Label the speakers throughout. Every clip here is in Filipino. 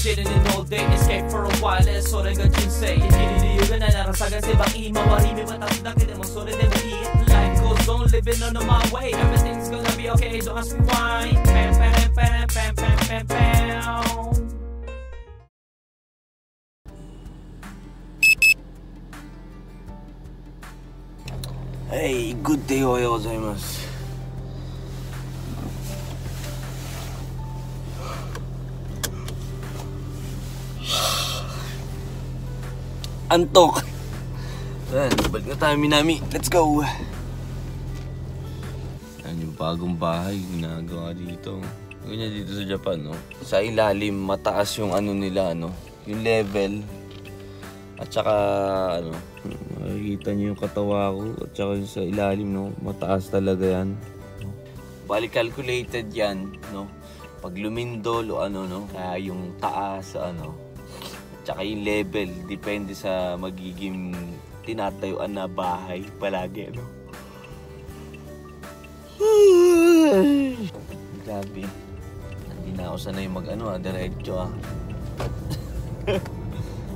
Speaker 1: sitting in all day, escape for a while, so they got you say. Iniriyo na narasagan si baki, mawarimi matapos na mo, so they will eat. Life goes on, living on my way, everything's gonna be okay, don't ask me why. Pam, pam, pam, pam, pam, pam, pam. Hey, good day, ohayo gozaimasu. Antok. Ayan, balik na tayo, Minami. Let's go. Ayan yung bagong bahay ginagawa dito. Ganyan dito sa Japan, no? Sa ilalim, mataas yung ano nila, no? Yung level. At saka, ano, makikita nyo yung katawa ko. At saka yung sa ilalim, no? Mataas talaga yan. Bali, calculated yan, no? Pag lumindol o ano, no? Kaya yung taas, ano, tsaka yung level, depende sa magiging tinatayuan na bahay palagi, ano? Grabe. Hindi na ako sanay mag-ano, diretso,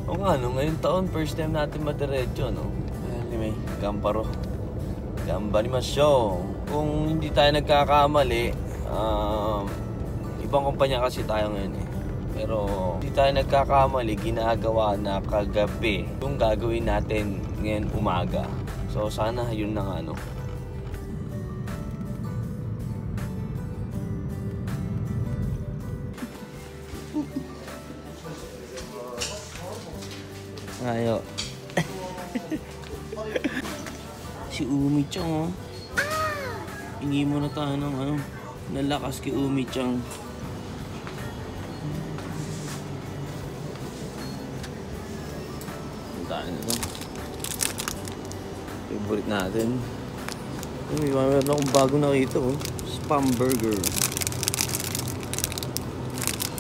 Speaker 1: O nga, no? Ngayong taon, first time natin madiretso, no? Anyway, gamparo. Gambarimasyo. Kung hindi tayo nagkakamali, ibang kumpanya kasi tayo ngayon, eh. Pero hindi tayo nagkakamali, ginagawa na kagabi yung gagawin natin ngayon umaga. So sana yun na nga, ano. Ayo. Si Umi-chan, oh. Hingi mo na tayo ng ano, nalakas kay Umi-chan. Favorite natin. May meron akong bago nakita, oh. Spam burger.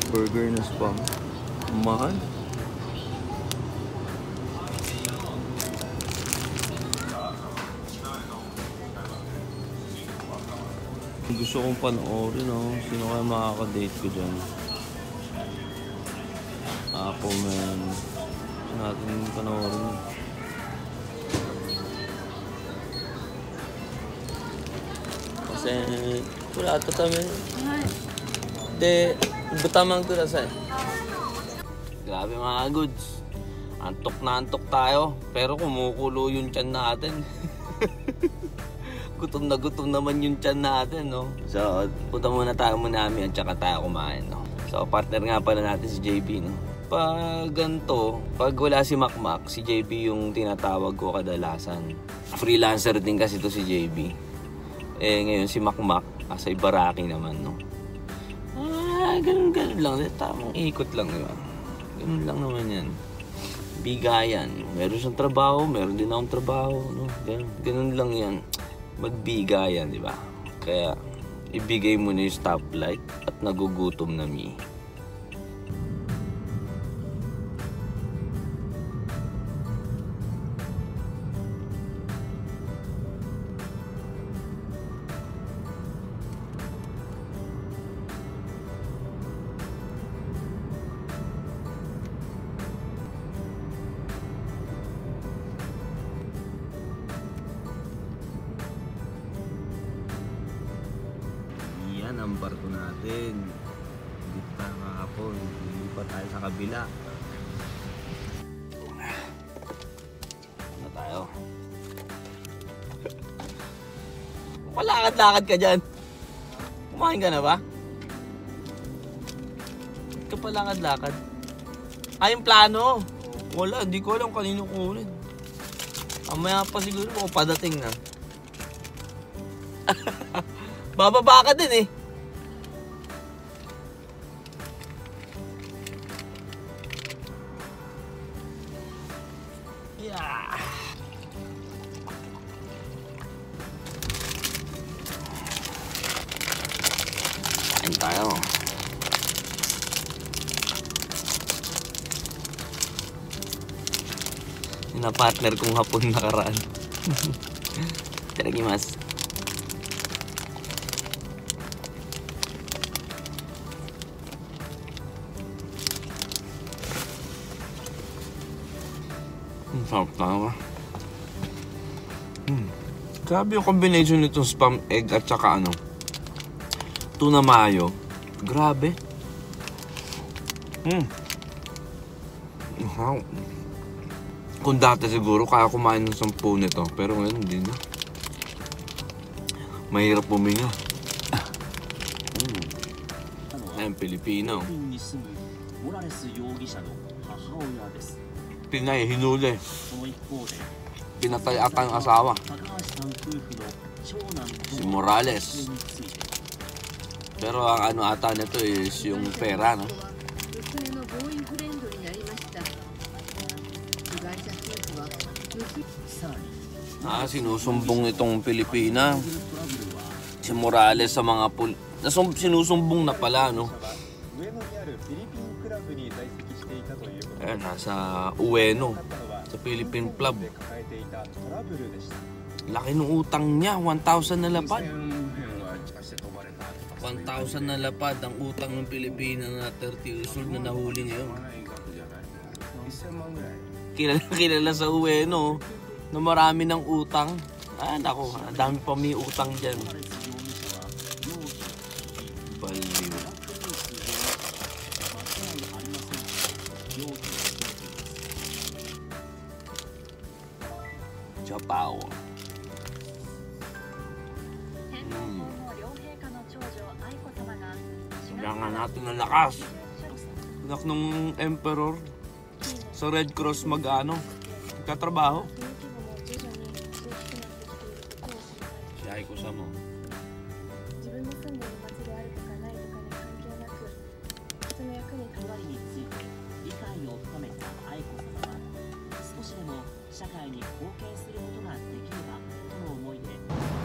Speaker 1: Burger na spam. Mahal. Gusto kong panoorin, oh. Sino kaya makaka-date ko dyan? Ako, man. Gusto natin panoorin. Kasi, wala ito kami. De, butamang ito na Grabe mga goods. Antok na antok tayo. Pero kumukulo yung tiyan natin. Gutom na gutom naman yung tiyan natin, no? So, punta muna tayo Minami at saka tayo kumain, no? So, partner nga pala natin si JB, no? Pag ganito, pag wala si Makmak, si JB yung tinatawag ko kadalasan. Freelancer din kasi to si JB. Eh, ngayon si Makmak, sa Ibaraki naman, no? Ganun lang. Tamang ikot lang, diba? Ganun lang naman yan. Bigayan. Meron siyang trabaho, meron din akong trabaho, no? Ganun lang yan. Magbigayan, di ba? Kaya, ibigay mo na yung stoplight at nagugutom na mi. Ang barko natin. Dito tayo kahapon. Lilipat tayo sa kabila. Ano tayo? Palakad-lakad ka dyan. Kumain ka na ba? Ba't ka palakad-lakad? Ay, yung plano. Wala, hindi ko alam kanino kunin. Mamaya pa siguro o padating na. Bababa ka din, eh. Yeah. Kain tayo. Yung na-partner kong hapon nakaraan. Itadakimasu. Sarap na. Grabe yung combination nitong spam egg at saka ano, tuna mayo. Grabe. Wow. Kung dati siguro kaya kumain ng 10 nito, pero ngayon hindi na. Mahirap puminga. Ayan, Pilipino. Pinay, hinuli. Pinatay ata yung asawa. Si Morales. Pero ang ano ata nito is yung pera, no? Sinusumbong itong Pilipina. Si Morales sa mga sinusumbong na pala, no? Ayan, nasa Ueno, sa Philippine Club. Laki ng utang niya, 1,000 na lapad. 1,000 na lapad ang utang ng Pilipina na 30 years old na nahuli ngayon. Kilala sa Ueno na marami ng utang. Nako, ang dami pa may utang dyan. Baliw. Japao. Kailangan natin ng lakas. Anak nung emperor sa Red Cross magkatrabaho. Si Aiko Samo.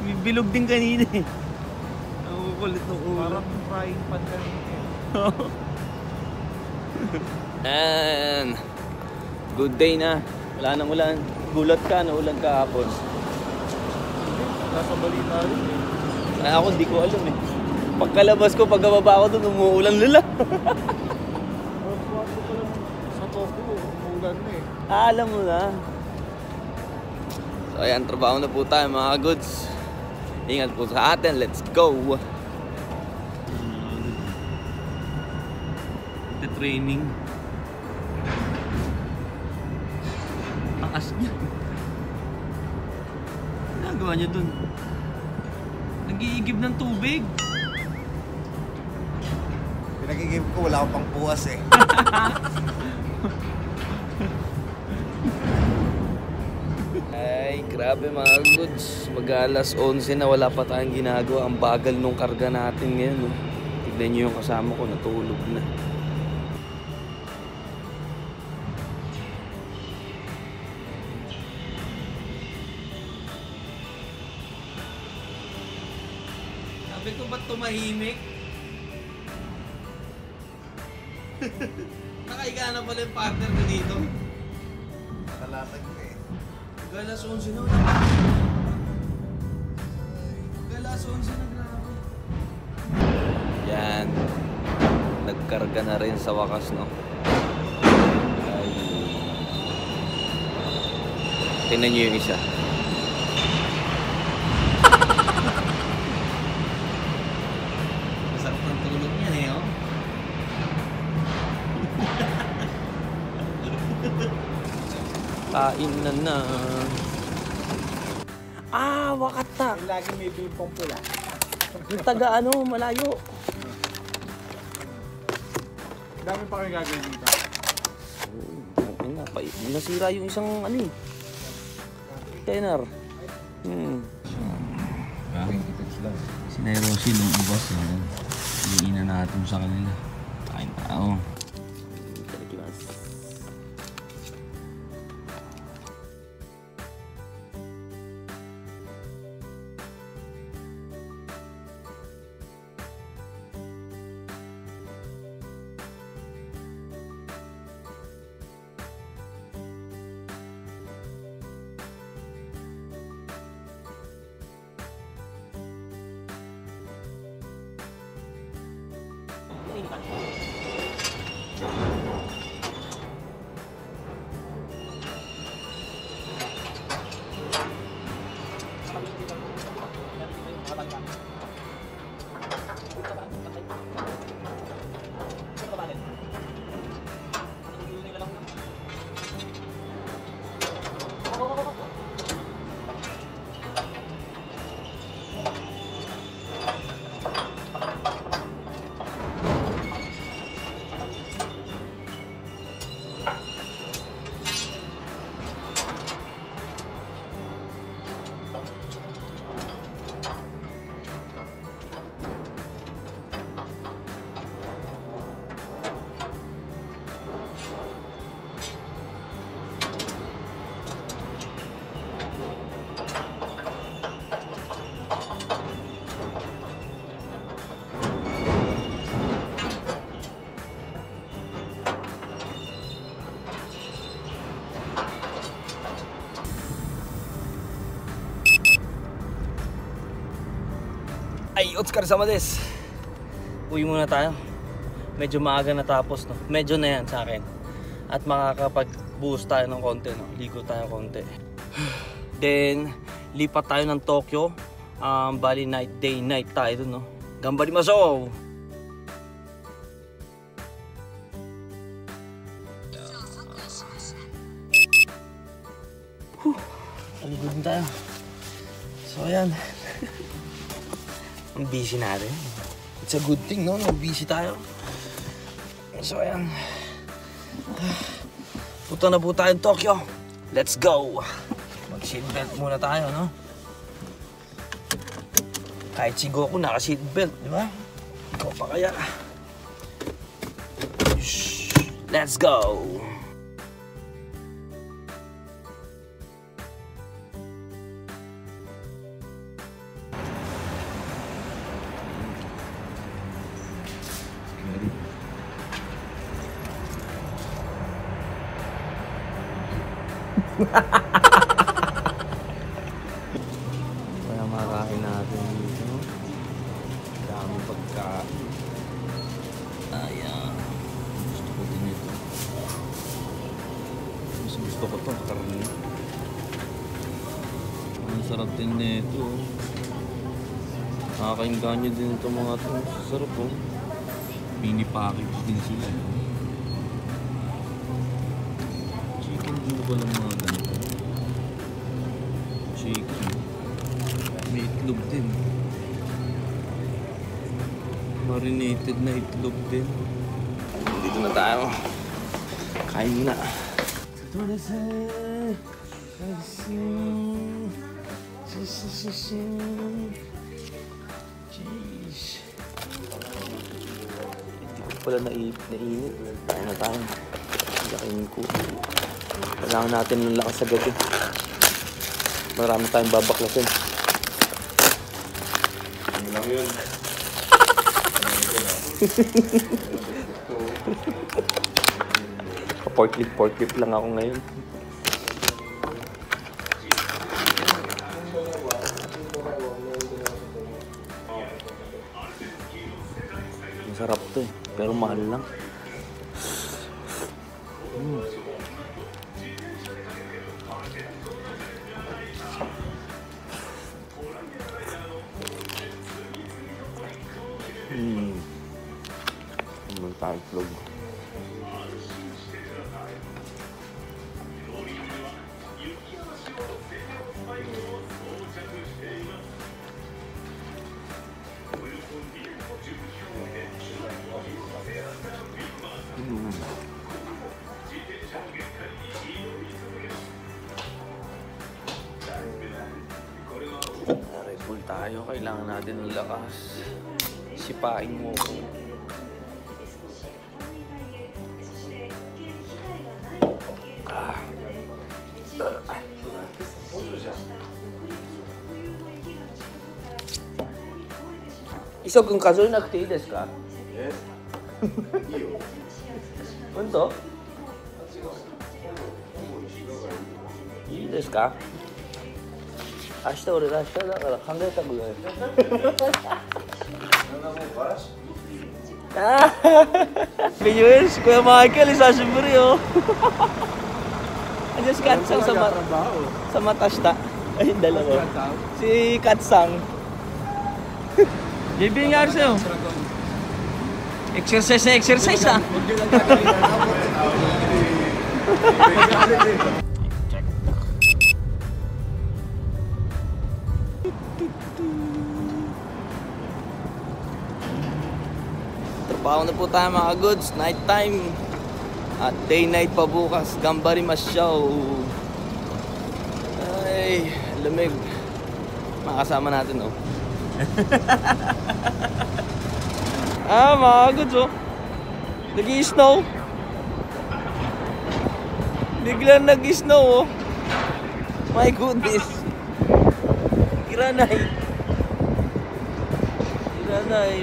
Speaker 1: May bilog din kanina eh. Ang kulit ng ulo.
Speaker 2: Parang frying pan kanina eh.
Speaker 1: And good day na. Wala nang ulan. Gulat ka na ulan kahapon.
Speaker 2: Nasa balita rin eh.
Speaker 1: Ako di ko alam eh. Pagkalabas ko, pagbaba ko doon, umuulan nila.
Speaker 2: Sa Tokyo, umuulan na eh.
Speaker 1: Alam mo na. So ayan, trabaho na po tayo mga goods. Ingat po sa atin. Let's go! Training. Takas niya. Ano nagawa niya dun? Nag-iigib ng tubig.
Speaker 2: Pinag-igib ko, wala akong pang puwas eh.
Speaker 1: Ay, grabe mga goods. Mag-alas 11 na wala pa tayong ginagawa. Ang bagal nung karga natin ngayon. No? Tignan niyo yung kasama ko, natulog na. Sabi ko, ba't tumahimik? Nakahiga na pala yung partner ko dito.
Speaker 2: Nakalatag ka eh.
Speaker 1: Galas 11 na. Galas 11 na, grabe. Yan. Nagkarga na rin sa wakas, no? Ay. Tingnan nyo yung isa. Masarap ng tulog niya eh, oh. Kain na. Wakata.
Speaker 2: Lagi may bimpong pula.
Speaker 1: Taga malayo.
Speaker 2: Dami pa kayo gagawin dito.
Speaker 1: Nasira yung isang tenor. Si Nairosi nung ubas yun. Iinan natin sa kanila. Kain tao. Otsukaresama desu. Uwi muna tayo. Medyo maaga natapos, no? Medyo na yan sa akin. At makakapag-boost tayo ng konti, no? Ligo tayo konti. Then, lipat tayo ng Tokyo. Bali night, day, night tayo dun, no? Gambarimasu! Aligo din tayo. So, ayan. Ang busy natin. It's a good thing, no? Busy tayo. So, ayan. Punta na po tayo ng Tokyo. Let's go! Mag-seatbelt muna tayo, no? Kahit si Goku naka-seatbelt, di ba? Ikaw pa kaya. Let's go! Kaya makain natin dito. Dami pagkain. Ayan. Gusto ko din ito. Mas gusto ko ito. Karne. Ang sarap din nito. Nakakainganyo din ito mga ito. Sarap po. Mini package din sila. Chicken juba ng mga ganito. Chicken. May itlog din. Marinated na itlog din. Dito na tayo. Kain muna. Jeez. Hindi ko pala nainit. Kain na tayo. Kainin ko. Kailangan natin ng lakas sa gabi. Marami tayong babaklasin. Ano lang yun? Pork-lip lang ako ngayon. Masarap to eh, pero mahal lang. Tayo vlog. Red Bull tayo, kailangan natin ng lakas. Sipain mo ko. Iso-kun kazoe nakute ii desu ka? Yes. 本当? いいですか? 明日俺明日だから考えたくない。Viewers, Kuya Michael, isasuburi oh. Andiyan si Katsang sa Matashita. Ay, dalawa. Si Katsang. JB nga rin sa'yo. Exercise na exercise ah. Trabaho na po tayo mga goods. Night time. At day night pa bukas. Gambarimasu. Ay, lamig. Makasama natin oh. Mga goods oh. Nag-i-snow. Biglang nag-i-snow oh. My goodness. Iranay.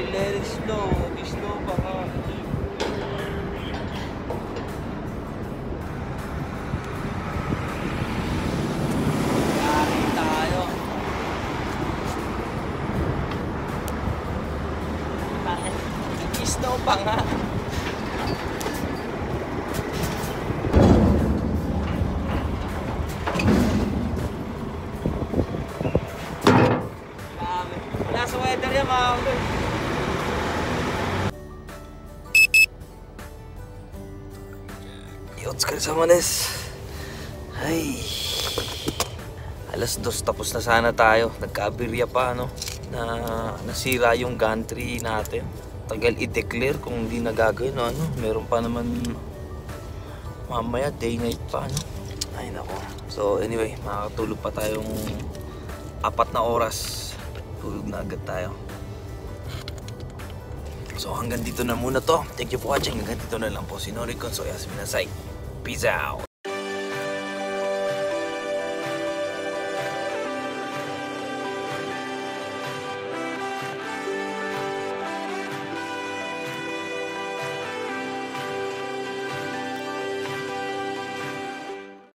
Speaker 1: Let it snow. Mag-i-snow pa ka. Kari tayo. pa nga. Wala sa weather yan mga uncle. Yots ka sa manes. Ay. Alas 2 tapos na sana tayo. Nagka-aberya pa no. Nasira yung gantry natin. Tagal i-declare kung hindi nagagawin no, ano. Meron pa naman mamaya day night pa no. Ay nako. So anyway, makakatulog pa tayong 4 na oras. Tulog na agad tayo. So hanggang dito na muna to. Thank you for watching. Hanggang dito na lang po si Noricon. So Yasmin Asay. Peace out.